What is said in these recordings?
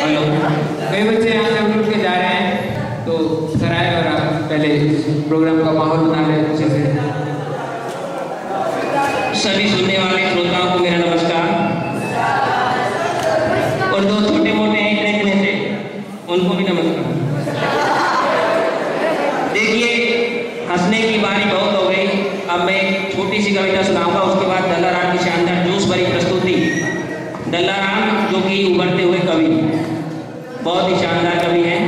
Hello, कई बच्चे यहाँ से उठ के जा रहे हैं, तो सर आए और आप पहले प्रोग्राम का माहौल बना लें अच्छे से। सभी सुनने वाले श्रोताओं को मेरा नमस्कार। और दो छोटे मोटे हैं इतने से, उनको भी नमस्कार। देखिए, हंसने की बारी बहुत हो गई। अब मैं एक छोटी सी कविता सुनाऊंगा, उसके बाद दल्लाराम की शानदार जोश भरी प्रस्तुति। दल्लाराम जो कि उभरते हुए कवि, बहुत ही शानदार कवि हैं,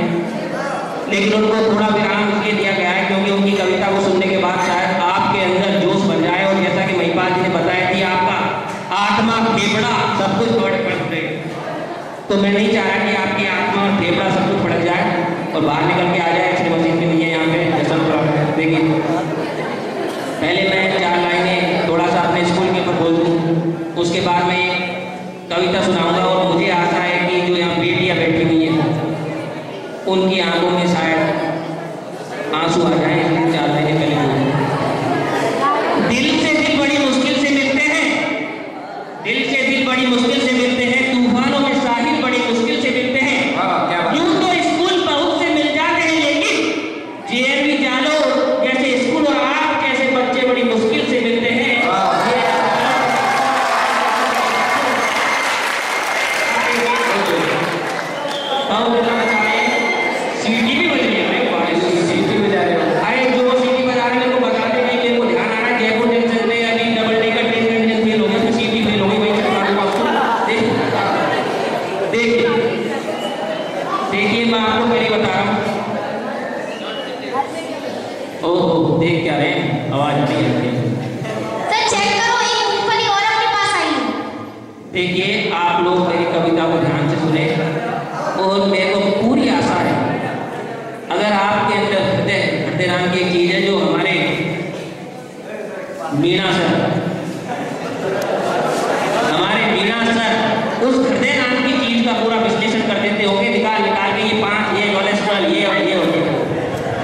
लेकिन उनको थोड़ा विराम इसलिए दिया गया है क्योंकि उनकी कविता को सुनने के बाद शायद आपके अंदर जोश बन जाए। और जैसा कि महिपाल जी ने बताया कि आपका आत्मा फेफड़ा सब कुछ फड़क रहे, तो मैं नहीं चाह रहा कि आपकी आत्मा और फेफड़ा सब कुछ फड़क जाए और बाहर निकल के आ जाए। एक्सरे मशीन के लिए यहाँ पे जैसा देखिए, पहले मैं 4 लाइनें थोड़ा सा अपने स्कूल के ऊपर बोल दूँ, उसके बाद मैं कविता सुनाऊंगा। और मुझे आशा है कि जो यहाँ बेटियाँ बैठी हुई हैं उनकी आंखों में शायद आंसू आ जाए, इसलिए 4 लाइनें पहले बोलूँ। दिल से दिल बड़ी मुश्किल से मिलते हैं, दिल से दिल बड़ी मुश्किल से मिलते हैं, तूफानों में साहिल बड़ी मुश्किल से मिलते हैं। यूं तो स्कूल बहुत से मिल जाते हैं, लेकिन जेएनवी जालो जैसे स्कूल और आप जैसे बच्चे बड़ी मुश्किल से मिलते हैं। सीटी भी बज रही है, सीटी बजा रहे हो। अरे जो सीटी बजा रहे हैं उनको बता दें कि मेरे को ध्यान आ रहा है, जयपुर जंक्शन में अभी डबल डेकर ट्रेन का इंजन फेल हो गया, तो सीटी फेल हो गई, वही चक्कर में आपको देखिए मैं आपको पहले बता रहा हूँ। ओह, देख क्या रहे हैं, आवाज नहीं आती है। सर चेक करो, एक मूंगफली और अपने पास आई है। देखिए, आप लोग मेरी कविता को ध्यान से सुने और मेरे को पूरी आशा है, अगर आपके अंदर हृदय नाम की एक चीज है जो हमारे मीना सर उस हृदय नाम की चीज का पूरा विश्लेषण कर देते होंगे, निकाल के ये 5 ये कोलेस्ट्रॉल ये और ये होते हैं।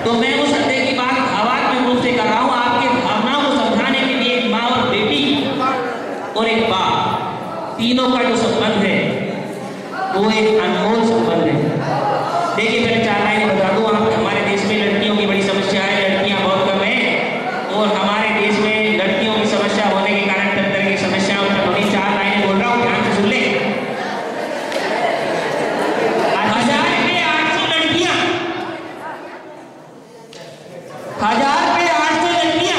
तो मैं उस हृदय की बात भावात्मक रूप से कर रहा हूँ, आपके भावनाओं को समझाने के लिए। एक माँ और बेटी और एक बाप, तीनों का जो संबंध है वो एक अनमोल संबंध है। देखिए, मैंने 4 लाइनें बता दूं। हमारे देश में लड़कियों की बड़ी समस्या है, लड़कियां बहुत कम हैं और हमारे देश में लड़कियों की समस्या होने के कारण तरह तरह की समस्याएं उत्पन्न होनी। 4 लाइनें बोल रहा हूँ, ध्यान से सुन ले। 1000 पे 800 लड़कियां, 1000 पे 800 लड़कियां,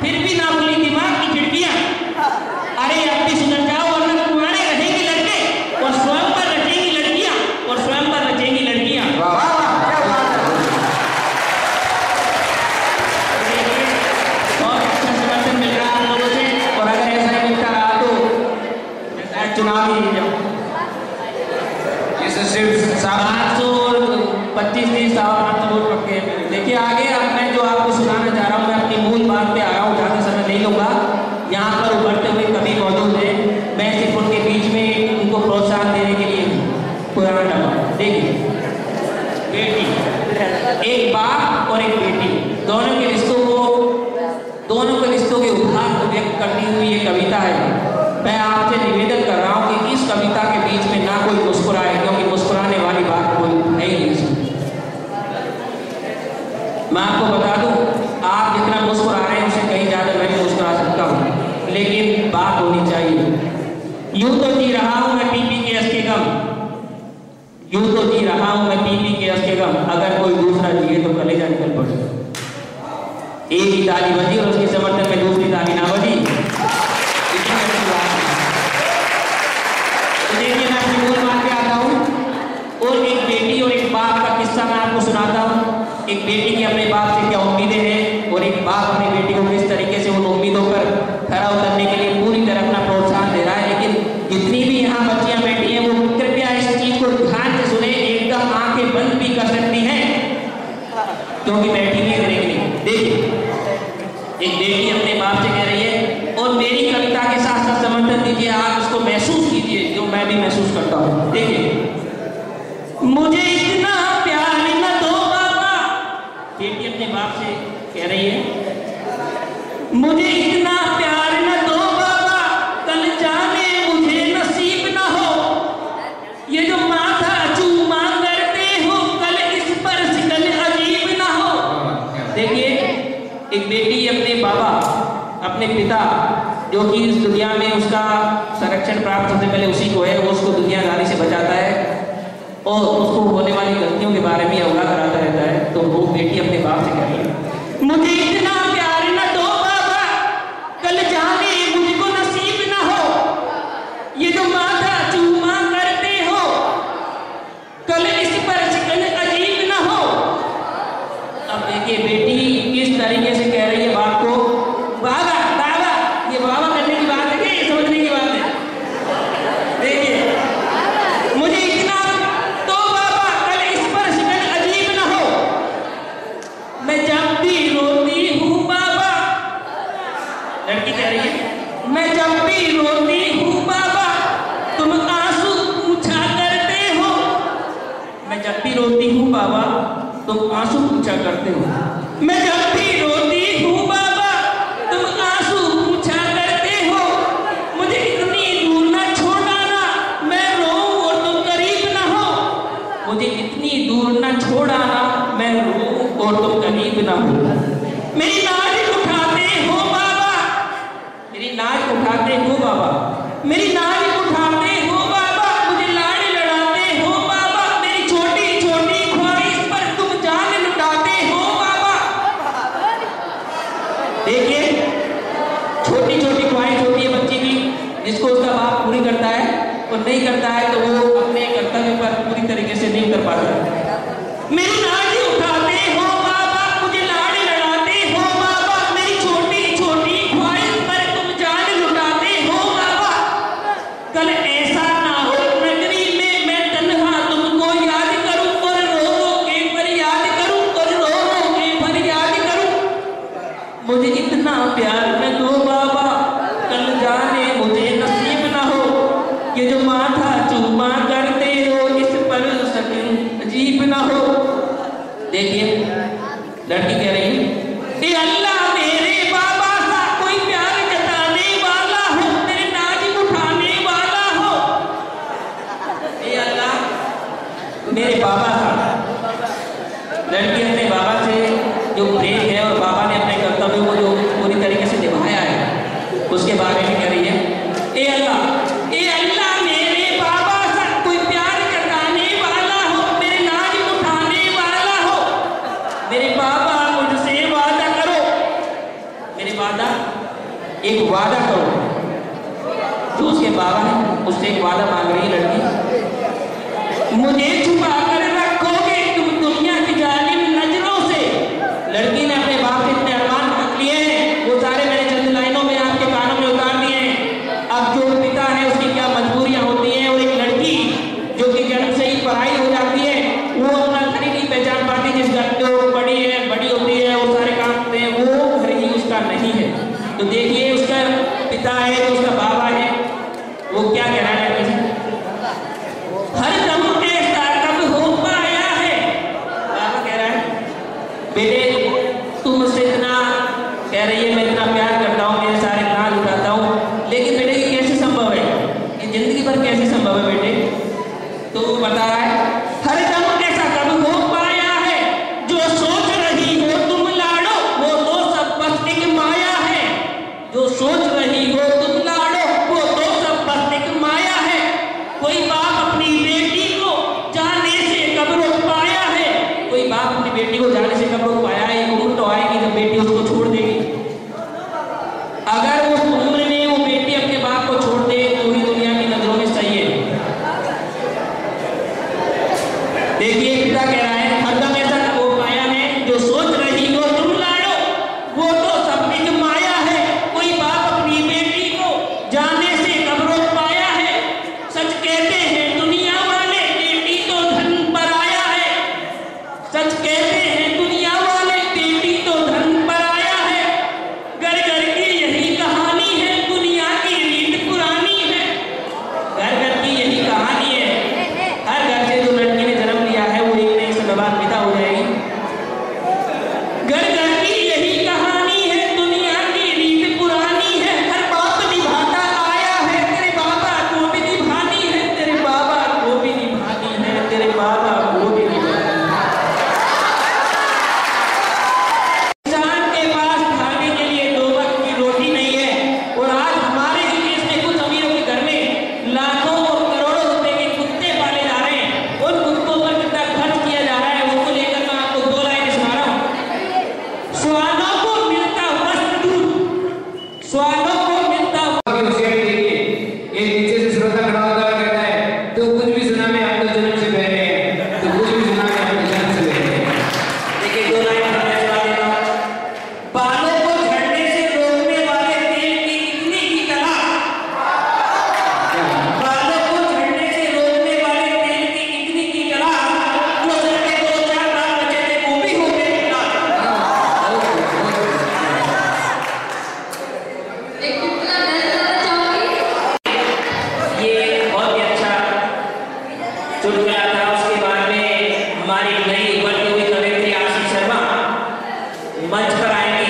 फिर भी ना खुली दिमाग की खिड़कियां। अरे अब भी सुधर जाओ वरना तुम्हारे रहेंगे लड़के और स्वयं पर रचेंगी लड़कियां और स्वयं पर रचेंगी लड़कियां। बहुत अच्छा समर्थन मिल रहा है आप लोगों से, और अगर ऐसा ही मिलता रहा तो चुनाव ही नहीं जाओ। 725 नहीं 550 वोट पक्के हैं। देखिए आगे, अब मैं जो आपको सुनाना चाह रहा हूँ, मैं अपनी मूल बात पे आ रहा हूँ, ज़्यादा समय नहीं लूँगा। यहाँ पर उभरते हुए कवि मौजूद हैं, मैं सिर्फ उनके बीच में उनको प्रोत्साहन देने के लिए पुराना डब्बा। देखिए, बेटी, एक बाप और एक बेटी, दोनों के रिश्तों के उद्धार को व्यक्त करती हुई ये कविता है। मैं आपसे निवेदन कर रहा हूँ कि इस कविता के बीच में ना कोई मुस्कुराए, क्योंकि मुस्कुराने वाली बात कोई है ही नहीं। मैं आपको बता दूं, आप जितना मुस्कुरा रहे हैं उससे कहीं ज़्यादा मैं मुस्कुरा सकता हूँ, लेकिन बात होनी चाहिए। यूं तो जी रहा हूँ मैं पी के रस के गम, यूं तो जी रहा हूँ मैं पी के रस के गम, अगर कोई दूसरा जिए तो कलेजा निकल पड़े। एक ही ताली बजी और उसके समर्थन में दूसरी ताली ना बजी, इतनी अच्छी बात है। तो देखिए, मैं अपनी मूल बात पे आता हूँ और एक बेटी और एक बाप का किस्सा मैं आपको सुनाता हूँ। एक बेटी की अपने बाप से क्या उम्मीदें हैं और एक बाप अपनी बेटी को किस तरीके से उन उम्मीदों पर खरा उतरने के लिए पूरी तरह अपना प्रोत्साहन दे रहा है। लेकिन जितनी भी यहाँ बच्चियाँ बैठी हैं वो कृपया इस चीज को ध्यान से सुने, एकदम आंखें बंद भी कर सकती हैं क्योंकि बैठी नहीं करेंगी। देखिए, एक बेटी अपने बाप से कह रही है और मेरी कविता के साथ साथ समर्थन दीजिए, आप उसको महसूस कीजिए जो मैं भी महसूस करता हूँ। देखिए, मुझे इतना प्यार न दो बाबा, बेटी अपने बाप से कह रही है, मुझे इतना प्यार न दो बाबा, कल जाने मुझे नसीब न हो, ये जो माथा चूम अपने पिता जो कि इस दुनिया में उसका संरक्षण प्राप्त सबसे पहले उसी को है, वो उसको दुनियादारी से बचाता है और उसको होने वाली गलतियों के बारे में अवगत कराता रहता है। तो वो बेटी अपने बाप से कह रही है, मुझे इतना प्यार न दो बाबा, कल जाने मुझको नसीब न हो, ये जो माथा चूमा करते हो कल इस पर शिकन अजीब न हो। अब देखिए बेटी किस तरीके से कह रही है बाप को, बाबा बाबा, ये बाबा करने की बात है कि ये समझने की बात है? देखिए, मुझे इतना तो बाबा कल इस पर शिकन अजीब न हो, मैं जब भी रोती हूँ बाबा, लड़की कह रही है, मैं जब भी रोती हूँ बाबा तुम आंसू पूछा करते हो, मैं जब भी रोती हूँ बाबा तुम आंसू पूछा करते हो, मैं जब भी रोती हूँ बाबा तुम आंसू पूछा करते हो, मुझे इतनी दूर ना छोड़ाना, मैं रोऊं और तुम करीब ना हो, मुझे इतनी दूर ना छोड़ाना, मैं रोऊं और तुम करीब ना हो। मेरी नाज उठाते हो बाबा, मेरी नाज उठाते हो बाबा, मेरी नाज उठाते हो बाबा, मुझे लाड़ लड़ाते हो बाबा, मेरी छोटी छोटी ख्वाहिश पर तुम जान लुटाते हो बाबा। देखिए, छोटी छोटी ख्वाहिश होती है बच्ची की, जिसको उसका बाप पूरी करता है और नहीं करता है तो वो अपने कर्तव्य पर पूरी तरीके से नहीं कर पाता। मेरी नाज उठाते हो बाबा, मुझे लाड़ लड़ाते हो बाबा, मेरी छोटी छोटी ख्वाहिश पर तुम जान लुटाते हो बाबा। कल ऐसा ना हो नगरी में मैं तन्हा तुमको याद करूं और रो रो के फरियाद करूं और रो रो के फरियाद करूं, मुझे इतना प्यार न दो बाबा, कल जाने मुझे नसीब ना हो, ये जो माथा चूमा करते हो इस पर शकीन अजीब ना हो। देखिए, लड़की कह रही है, ए अल्लाह मेरे बाबा सा कोई प्यार जताने वाला हो, तेरे नाज उठाने वाला हो, ए अल्लाह मेरे बाबा सा। लड़की अपने बाबा से जो प्रेम है और बाबा ने अपने कर्तव्यों को जो पूरी तरीके से निभाया है उसके बारे में कह रही है, ए अल्लाह मेरे बाबा सा कोई प्यार जताने वाला हो, मेरे नाज उठाने वाला हो, मेरे बाबा मुझसे वादा करो, मेरे वादा एक वादा करो। जो उसके बाबा है उससे एक वादा मांग रही है लड़की, मुझे छुपा कर रखोगे तुम दुनिया की जालिम नजरों से। लड़की ने अपने बाप से इतने अरमान रख लिए हैं, वो सारे मैंने चंद लाइनों में आपके कानों में उतार दिए हैं। अब जो पिता है उसकी क्या मजबूरियां होती हैं, और एक लड़की जो कि जन्म से ही पढ़ाई हो जाती है, वो अपना घर ही नहीं पहचान पाती, जिस घर जो बड़ी होती है वो सारे काम करते हैं, वो घर ही उसका नहीं है। तो देखिए, उसका पिता है, उसका बाबा है, वो क्या कह रहा है लड़की से, हर दम ऐसा कब हो पाया है। बाबा कह रहा है, बेटे तुम मुझसे इतना कह रही है, मैं इतना प्यार करता हूँ, मेरे सारे नाज उठाता हूँ, लेकिन बेटे ये कैसे संभव है, ये जिंदगी भर कैसे संभव है बेटे? तो वो बता रहा है, हर दम ऐसा कब हो पाया है, जो सोच रही हो तुम लाड़ो वो तो सब बस एक माया है, जो सोच रही हो तुम लाड़ो वो तो सब बस एक माया है। कोई बाप अपनी बेटी को जाने से कब रोक पाया है, कोई बाप अपनी बेटी को जाने से कब रोक पाया है? एक उम्र तो आएगी जब बेटी उसको छोड़ देगी। अगर उस उम्र में वो बेटी अपने बाप को छोड़ दे तो ही दुनिया की नजरों में सही है। देखिए, पिता कह रहा है, हरदम ऐसा कब हो पाया है, जो सोच रही हो तुम लाड़ो वो तो सब एक माया है। कोई बाप अपनी बेटी को जाने से कब रोक पाया है? सच कहते हैं दुनिया वाले, बेटी तो धन पर आया है। सच कहते हैं दुनिया वाले, बेटी तो धन पर आया है। घर घर की यही कहानी है, दुनिया की रीत पुरानी है। घर घर की यही कहानी है, हर घर से जो लड़की ने जन्म लिया है वो एक नई समय बाद पिता हो जाएगी। घर घर की यही कहानी है, दुनिया की रीत पुरानी है। हर बाप निभाता आया है, तेरे बाबा को भी निभानी है, तेरे बाबा को भी निभानी है, तेरे बाबा को भी निभानी है। इंसान के पास खाने के लिए 2 वक्त की रोटी नहीं है, चुटकुला था। उसके बाद में हमारी नई उभरती हुई कवियत्री आशीष शर्मा मंच पर आएंगी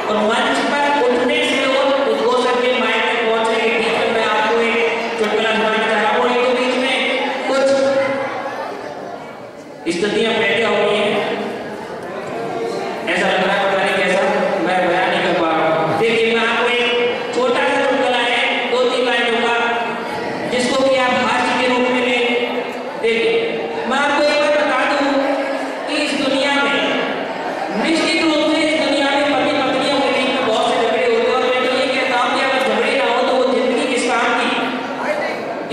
और मंच पर उठने से वो 2 सेकंड माइक तक पहुंचने के बीच में मैं आपको एक चुटकुला सुनाना चाह रहा हूँ। इनके बीच में कुछ स्थितियां पैदा हो गई हैं, ऐसा लग रहा है पता नहीं कैसा, मैं बयान नहीं कर पा रहा हूँ। देखिए मैं आपको एक छोटा सा चुटकुला है 2-3 लाइनों का, जिसको कि आप हास्य के रूप में लें। देखिए मैं आपको एक बात बता दूं कि इस दुनिया में निश्चित रूप से इस दुनिया में पति पत्नियों के बीच में बहुत से झगड़े होते हैं और मैं तो ये कहता हूं कि अगर झगड़े ना हो तो वो जिंदगी किस काम की।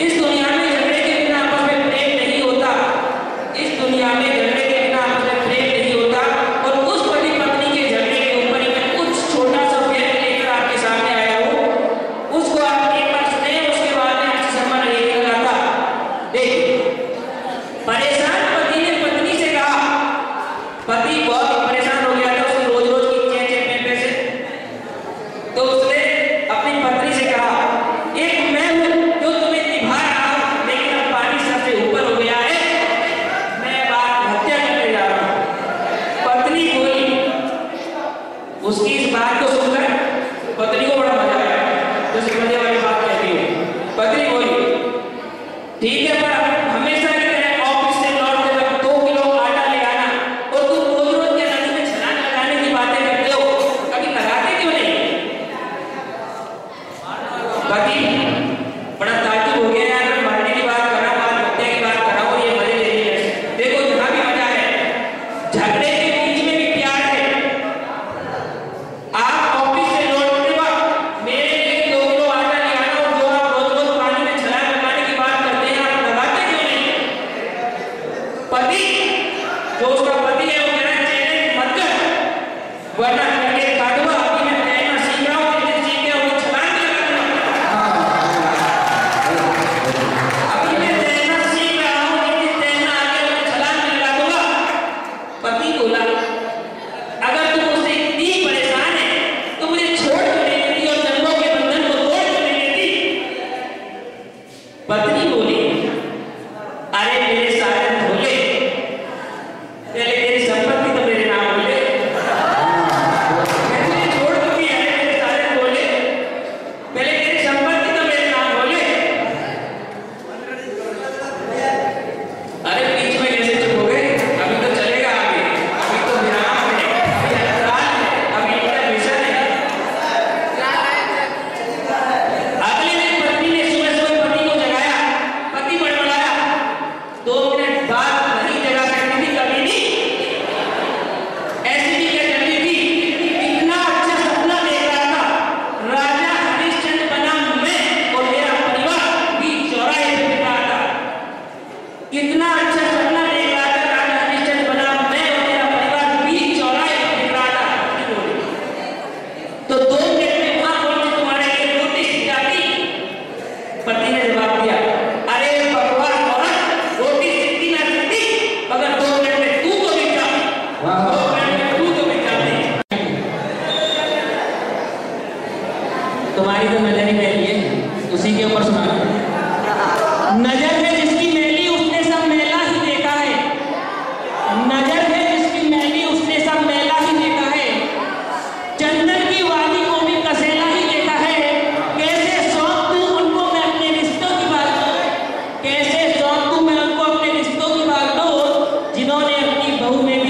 इस दुनिया में झगड़े के बिना आपस में प्रेम नहीं होता, इस दुनिया में झगड़े के बिना आपस में प्रेम नहीं होता। और उस पति पत्नी के झगड़े के ऊपर ही मैं कुछ छोटा सा व्यंग लेकर आपके सामने आया हूँ, उसको आप एक बार सुने, उसके बाद में आशीष शर्मा ने ये कहा था। देखिए परेशान पति ने पत्नी से कहा, पति बहुत परेशान हो गया था उसकी रोज रोज की चें चें से, तो उसने अपनी पत्नी से कहा, एक मैं हूं जो तुम्हें निभा रहा हूं, लेकिन अब पानी सर से ऊपर हो गया है, मैं अब आत्महत्या करने जा रहा हूं। पत्नी बोली, उसकी इस बात को सुनकर पत्नी को बड़ा मजा आया, जैसे मजे वाली बात कहती है। पत्नी बोली, ठीक है पर हमेशा की तरह ऑफिस से लौटते वक्त 2 किलो आटा ले आना, और तुम रोज रोज के नदी में छलांग लगाने की बातें करते हो, कभी लगाते क्यों नहीं? पति बड़ा ताज्जुब हो गया यार, मैं मरने की बात कर रहा हूँ, आत्महत्या की बात कर रहा हूँ, ये मजे ले रही है। देखो जहाँ भी मजा है, झगड़े के बीच में भी प्यार है। आप ऑफिस से लौटते वक्त मेरे लिए 2 किलो आटा ले आना, और जो आप रोज रोज पानी में छलांग लगाने की बात करते हैं, आप लगाते क्यों नहीं? पति जो उसका पति है वो मेरा चैलेंज मत कर, वरना करके काटूंगा। अभी मैं तैरना सीख रहा हूँ, जिस दिन सीख गया वो छलांग लगाऊंगा। अभी मैं तैरना सीख रहा हूँ, जिस दिन तैरना आ गया मैं छलांग लगा दूंगा। पति बोला, अगर तुम मुझसे इतनी परेशान है तो मुझे छोड़ क्यों नहीं देती और जन्मों के बंधन को तोड़ क्यों नहीं देती? पत्नी बोली, अरे मेरे सारे भोले, पहले तेरी संपत्ति तो मेरे नाम बोले, मैं तुझे छोड़ दूंगी। अरे मेरे सारे भोले, पहले तेरी संपत्ति तो मेरे नाम बोले। अरे बीच में कैसे चुप हो गए? अभी तो चलेगा आगे, अभी तो विराम है, अभी अंतराल है, अभी इंटरमिशन है। अगले दिन पत्नी ने सुबह सुबह पति को जगाया, पति बड़बड़ाया, 2 मिनट बाद नहीं जगा सकती थी कभी नहीं, ऐसी भी क्या करती थी? इतना अच्छा सपना देख रहा था, राजा हरिश्चंद्र बना मैं और मेरा परिवार बीच चौराहे पे बिक रहा था। इतना अच्छा सपना देख रहा था, राजा हरिश्चंद्र बना मैं और मेरा परिवार बीच चौराहे पे बिक रहा था। तो 2 मिनट में वहां पहुंचे तुम्हारे लिए रोटी सीख जाती। पति ने जवाब दिया, अरे बकवास औरत, रोटी सीखती ना सीखती, मगर 2 मिनट में तू तो बिक जाती, 2 मिनट में तू तो बिक जाती। तुम्हारी तो नजर ही मैली है, उसी के ऊपर सुना। नजर है जिसकी मैली उसने सब मैला ही देखा है, नजर है जिसकी मैली उसने सब मैला ही देखा है, चंदन की वाली को भी कसेला ही देखा है। कैसे सौंप दूं उनको मैं अपने रिश्तों की बागडोर, कैसे सौंप दूं मैं उनको अपने रिश्तों की बागडोर, जिन्होंने अपनी बहू में